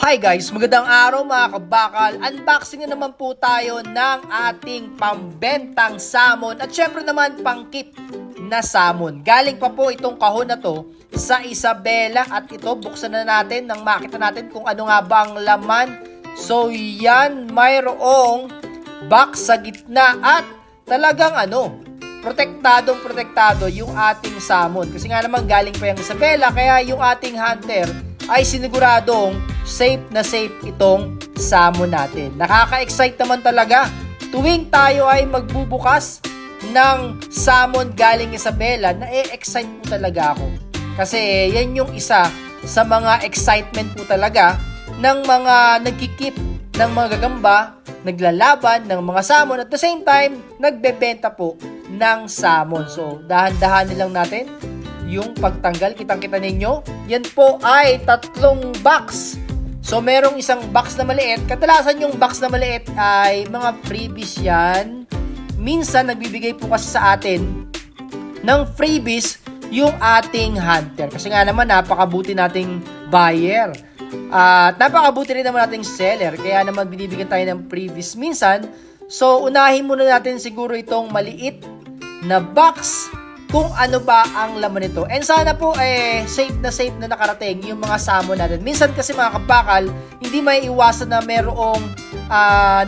Hi guys, magandang araw mga kabakal. Unboxing na naman po tayo ng ating pambentang salmon at syempre naman pangkip na salmon. Galing pa po itong kahon na to sa Isabela at ito buksan na natin nang makita natin kung ano nga ba ang laman. So yan, mayroong box sa gitna at talagang protektado yung ating salmon. Kasi nga naman galing pa yung Isabela kaya yung ating hunter ay siniguradong safe na safe itong salmon natin. Nakaka-excite naman talaga tuwing tayo ay magbubukas ng salmon galing Isabela. Na-excite po talaga ako. Kasi yan yung isa sa mga excitement po talaga ng mga nagkikip ng mga gagamba, naglalaban ng mga salmon at the same time, nagbebenta po ng salmon. So, dahan-dahanin lang natin yung pagtanggal. Kitang-kita ninyo. Yan po ay 3 box. So, merong isang box na maliit. Kadalasan yung box na maliit ay mga freebies yan. Minsan, nagbibigay po kasi sa atin ng freebies yung ating hunter. Kasi nga naman, napakabuti nating buyer. At napakabuti rin naman nating seller. Kaya naman, binibigyan tayo ng freebies minsan. So, unahin muna natin siguro itong maliit na box kung ano ba ang laman nito. And sana po safe na nakarating yung mga salmon natin. Minsan kasi mga kabakal, hindi may iwasan na merong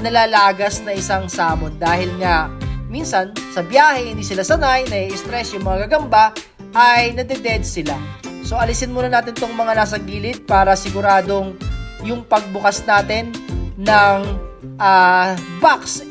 nalalagas na isang salmon dahil nga minsan sa biyahe hindi sila sanay, nai-stress yung mga gagamba ay nade-dead sila. So alisin muna natin tong mga nasa gilid para siguradong yung pagbukas natin ng box,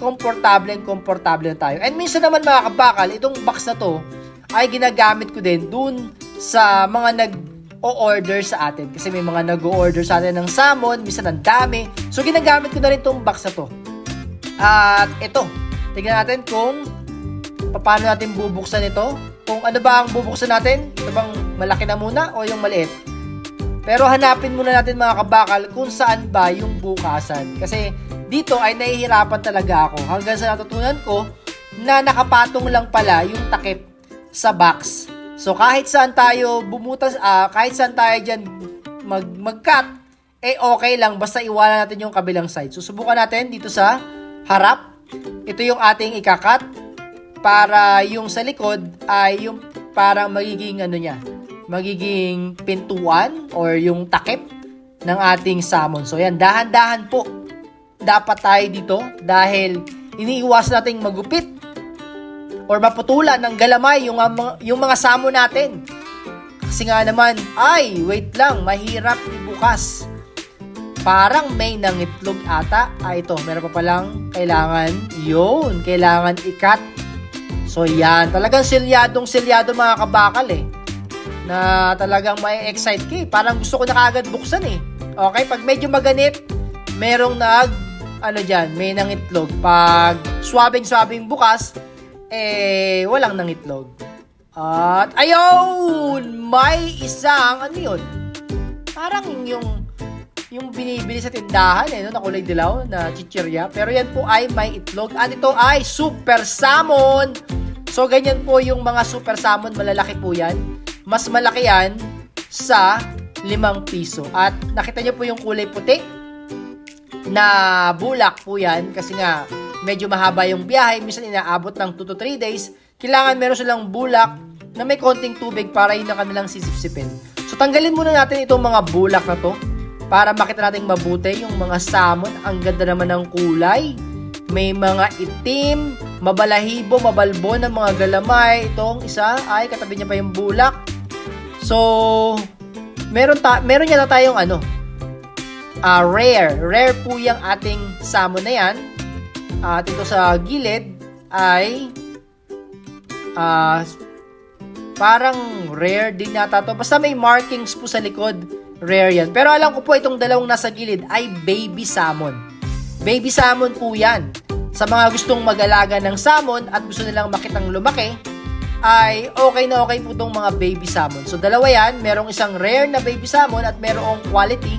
komportable na tayo. And minsan naman mga kabakal, itong box na to ay ginagamit ko din dun sa mga nag-o-order sa atin. Kasi may mga nag-o-order sa atin ng salmon, minsan ang dami. So ginagamit ko na rin itong box na to. At ito, tignan natin kung paano natin bubuksan ito. Kung ano ba ang bubuksan natin, ito bang malaki na muna o yung maliit? Pero hanapin muna natin mga kabakal kung saan ba yung bukasan. Kasi dito ay nahihirapan talaga ako hanggang sa natutunan ko na nakapatong lang pala yung takip sa box. So kahit saan tayo bumutas, kahit saan tayo dyan mag-cut, okay lang basta iwanan natin yung kabilang side. So subukan natin dito sa harap. Ito yung ating ikakat para yung sa likod ay yung parang magiging magiging pintuan or yung takip ng ating salmon. So yan, dahan-dahan po dapat tayo dito dahil iniiwasan nating magupit or maputulan ng galamay yung mga salmon natin. Kasi nga naman, wait lang, mahirap ibukas. Parang may nangitlog ata. Ito, meron pa palang kailangan ikat. So yan, talagang selyado mga kabakal na talagang may excite ka Parang gusto ko na kaagad buksan Okay, pag medyo maganit, merong may nangitlog. Pag swabing bukas, walang nangitlog. At ayun, may isang, yun? Parang yung binibili sa tindahan, na kulay dilaw, na chichirya. Pero yan po ay may itlog. At ito ay super salmon. So, ganyan po yung mga super salmon. Malalaki po yan. Mas malaki yan sa 5 piso. At nakita nyo po yung kulay puti na bulak po yan kasi nga medyo mahaba yung biyahe. Minsan inaabot ng 2 to 3 days. Kailangan meron silang bulak na may konting tubig para yun ang kanilang sisipsipin. So tanggalin muna natin itong mga bulak na to para makita natin mabuti yung mga salmon. Ang ganda naman ng kulay. May mga itim, mabalahibo, mabalbo ng mga galamay. Itong isa ay katabi niya pa yung bulak. So, meron niya na tayong rare. Rare po yung ating salmon na yan. At ito sa gilid ay parang rare din nata to. Basta may markings po sa likod. Rare yan. Pero alam ko po itong dalawang nasa gilid ay baby salmon. Baby salmon po yan. Sa mga gustong mag-alaga ng salmon at gusto nilang makitang lumaki, ay okay na okay po itong mga baby salmon. So, dalawa yan. Merong isang rare na baby salmon at merong quality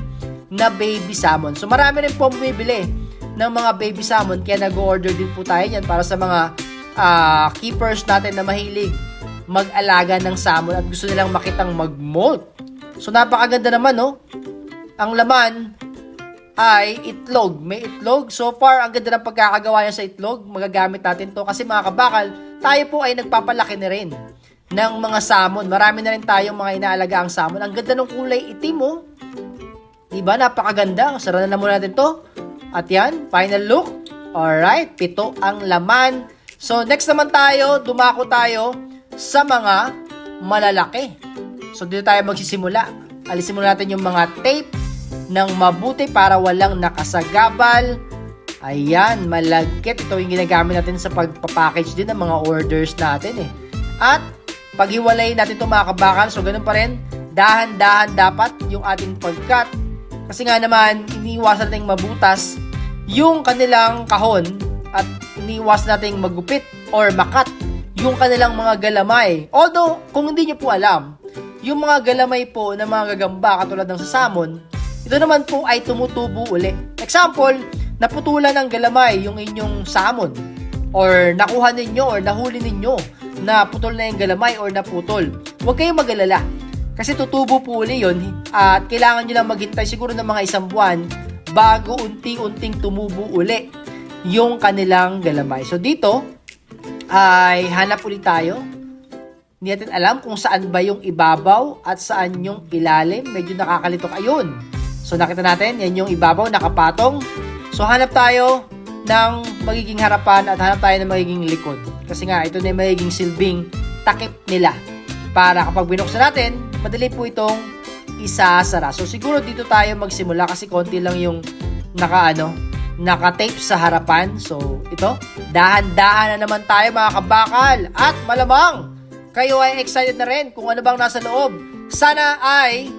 na baby salmon. So, marami rin po bumibili ng mga baby salmon. Kaya nag-order din po tayo yan para sa mga keepers natin na mahilig mag-alaga ng salmon at gusto nilang makitang mag-molt. So, napakaganda naman, no? ang laman ay itlog. May itlog. So far, ang ganda ng pagkakagawa niya sa itlog. Magagamit natin to kasi mga kabakal, tayo po ay nagpapalaki na rin ng mga salmon. Marami na rin tayong mga inaalaga ang salmon. Ang ganda ng kulay itim, oh. Diba? Napakaganda. Sara na muna natin to. At yan, final look. Alright, 7 ang laman. So next naman tayo, dumako tayo sa mga malalaki. So dito tayo magsisimula. Alisin muna natin yung mga tape ng mabuti para walang nakasagabal. Ayan, malagkit. Ito yung ginagamit natin sa pagpapackage din ng mga orders natin eh. At paghiwalay natin itong mga kabakal. So ganun pa rin, dahan-dahan dapat yung ating pagkat. Kasi nga naman, iniiwasan natin mabutas yung kanilang kahon at iniiwasan natin magupit or makat yung kanilang mga galamay. Although, kung hindi nyo po alam, yung mga galamay po ng mga gagamba katulad ng sa salmon, ito naman po ay tumutubo uli. Example, naputulan ng galamay yung inyong salmon or nakuha ninyo or nahuli ninyo na putol na yung galamay or naputol. Huwag kayong mag-alala kasi tutubo po uli yun at kailangan nyo lang maghintay siguro ng mga 1 buwan bago unti-unting tumubo uli yung kanilang galamay. So dito ay hanap ulit tayo. Hindi natin alam kung saan ba yung ibabaw at saan yung ilalim. Medyo nakakalito. Ayun. So nakita natin, yan yung ibabaw, nakapatong. So hanap tayo ng magiging harapan at hanap tayo ng magiging likod. Kasi nga, ito na yung magiging silbing takip nila. Para kapag binuksan natin, madali po itong isasara. So siguro dito tayo magsimula kasi konti lang yung naka-tape sa harapan. So ito, dahan-dahan na naman tayo mga kabakal. At malamang, kayo ay excited na rin kung ano bang nasa loob. Sana ay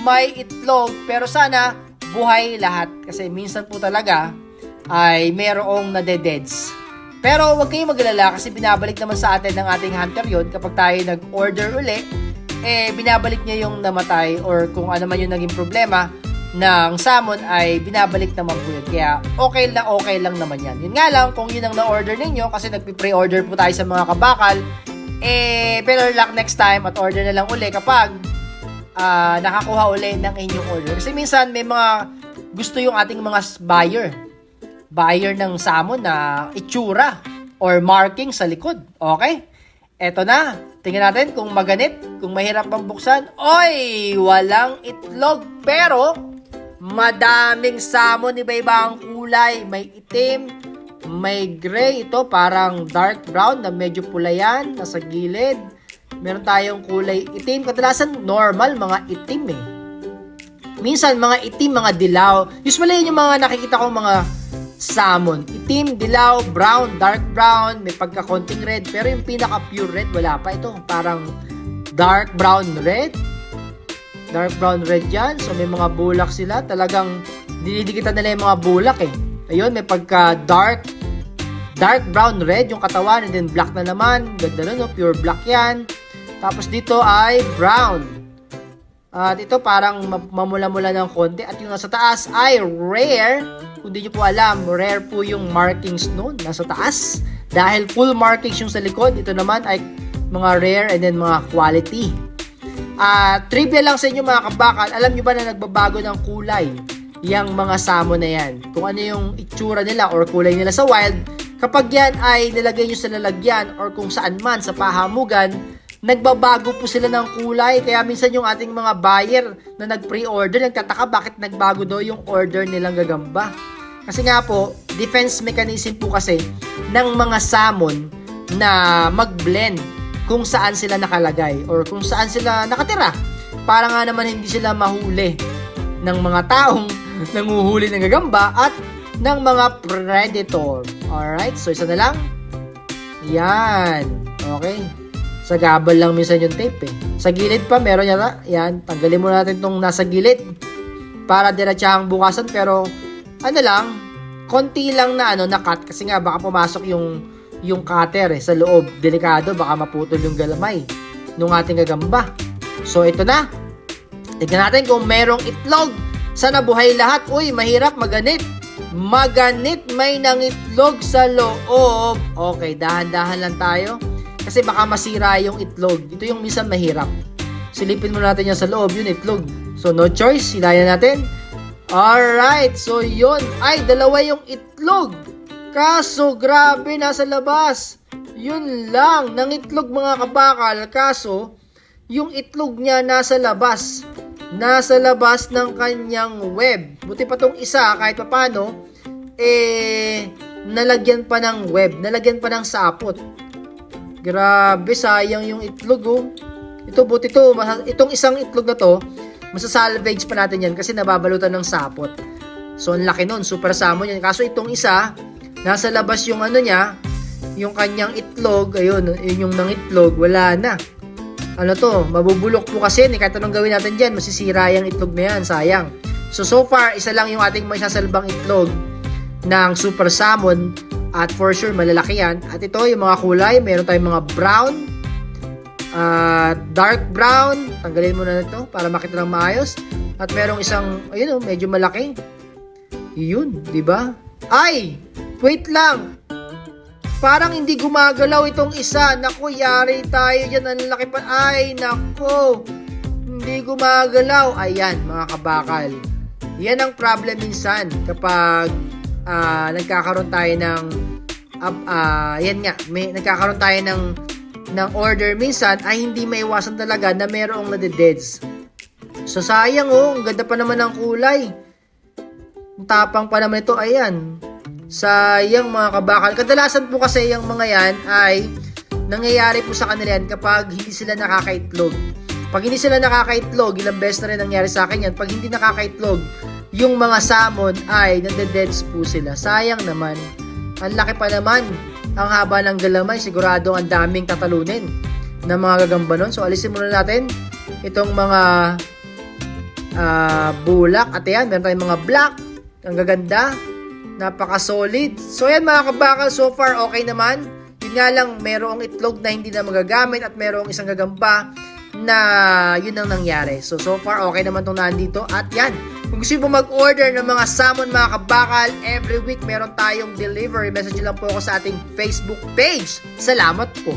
may itlog, pero sana buhay lahat. Kasi minsan po talaga ay mayroong nadededs. Pero huwag kayong magalala kasi binabalik naman sa atin ng ating hunter yun. Kapag tayo nag-order uli, binabalik niya yung namatay or kung ano man yung naging problema ng salmon ay binabalik naman po yun. Kaya okay lang naman yan. Yun nga lang, kung yun ang na-order ninyo, kasi nagpi-pre-order po tayo sa mga kabakal, better luck next time at order na lang uli kapag nakakuha uli ng inyong order. Kasi minsan may mga gusto yung ating mga buyer ng salmon na itsura or marking sa likod. Okay? Eto na. Tingnan natin kung maganit, kung mahirap bang buksan. Oy! Walang itlog pero madaming salmon. Iba-iba ang kulay. May itim, may gray. Ito parang dark brown na medyo pula yan. Nasa gilid. Meron tayong kulay itim. Kadalasan normal, mga itim eh. Minsan mga itim, mga dilaw. Usually yun yung mga nakikita kong mga salmon. Itim, dilaw, brown, dark brown. May pagka-konting red. Pero yung pinaka-pure red, wala pa. Ito parang dark brown red. Dark brown red yan. So may mga bulak sila. Talagang dinidikitan nila yung mga bulak eh. Ayun, may pagka-dark brown red yung katawan. And then black na naman. Ganda nun, no? Pure black yan. Tapos dito ay brown. At ito parang mamula-mula ng konti. At yung nasa taas ay rare. Kung di nyo po alam, rare po yung markings nun nasa taas. Dahil full markings yung sa likod. Ito naman ay mga rare and then mga quality. Trivia lang sa inyo mga kabakal. Alam nyo ba na nagbabago ng kulay yung mga salmon na yan? Kung ano yung itsura nila or kulay nila sa wild. Kapag yan ay nilagay nyo sa lalagyan or kung saan man sa pahamugan, nagbabago po sila ng kulay. Kaya minsan yung ating mga buyer na nag-pre-order, nagtataka bakit nagbago daw yung order nilang gagamba. Kasi nga po, defense mechanism po kasi ng mga salmon na mag-blend kung saan sila nakalagay or kung saan sila nakatira. Para nga naman hindi sila mahuli ng mga taong nanguhuli ng gagamba at ng mga predator. Alright, so isa na lang. Yan. Okay. Sa gabal lang minsan yung tape eh. Sa gilid pa, meron yata. Yan, tanggalin muna natin itong nasa gilid para diretsahang bukasan. Pero, ano lang, konti lang na na-cut. Kasi nga, baka pumasok yung cutter sa loob. Delikado, baka maputol yung galamay nung ating gagamba. So, ito na. Tignan natin kung merong itlog. Sana buhay lahat. Uy, mahirap, maganit. Maganit, may nangitlog sa loob. Okay, dahan-dahan lang tayo. Kasi baka masira yung itlog. Ito yung minsan mahirap. Silipin mo natin yan sa loob, yung itlog. So, no choice. Hilayan natin. Alright, so yun. Ay, dalawa yung itlog. Kaso, grabe, nasa labas. Yun lang, nangitlog mga kabakal. Kaso, yung itlog niya nasa labas. Nasa labas ng kanyang web. Buti pa tong isa, kahit papano, nalagyan pa ng web. Nalagyan pa ng sapot. Grabe, sayang yung itlog, oh. Ito, buti to. Itong isang itlog na to, masasalvage pa natin yan kasi nababalutan ng sapot. So, ang laki nun. Super salmon yan. Kaso itong isa, nasa labas yung ano niya, yung kanyang itlog. Ayun, yun yung nangitlog. Wala na. Ano to? Mabubulok po kasi. Kahit anong gawin natin dyan, masisira yung itlog na yan. Sayang. So far, isa lang yung ating may sasalbang itlog ng super salmon. At for sure, malalaki yan. At ito, yung mga kulay. Meron tayong mga brown, dark brown. Tanggalin mo na ito para makita ng maayos. At merong isang, ayun, medyo malaki. Yun, di ba? Ay! Wait lang! Parang hindi gumagalaw itong isa. Naku, yari tayo dyan. Ang laki pa. Ay, naku! Hindi gumagalaw. Ayan, mga kabakal. Yan ang problem minsan kapag nagkakaroon tayo ng yan nga, nagkakaroon tayo ng order minsan ay hindi maiwasan talaga na merong nade-deads. So sayang, oh, ang ganda pa naman ng kulay. Ang tapang pa naman ito, ayan. Sayang mga kabakal. Kadalasan po kasi yung mga yan ay nangyayari po sa kanila yan kapag hindi sila nakakaitlog. Pag hindi sila nakakaitlog, ilang beses na rin nangyari sa akin yan. Pag hindi nakakaitlog, yung mga salmon ay nade-deads po sila. Sayang naman. Ang laki pa naman. Ang haba ng galamay. Sigurado ang daming tatalunin ng mga gagamba nun. So alisin muna natin itong mga bulak. At yan, meron tayong mga black. Ang gaganda. Napaka-solid. So yan mga kabakal, so far okay naman. Yun nga lang, merong itlog na hindi na magagamit at merong isang gagamba na yun ang nangyari. So far okay naman itong nandito. At yan, kung gusto mo mag-order ng mga salmon mga kabakal, every week meron tayong delivery. Message lang po ako sa ating Facebook page. Salamat po.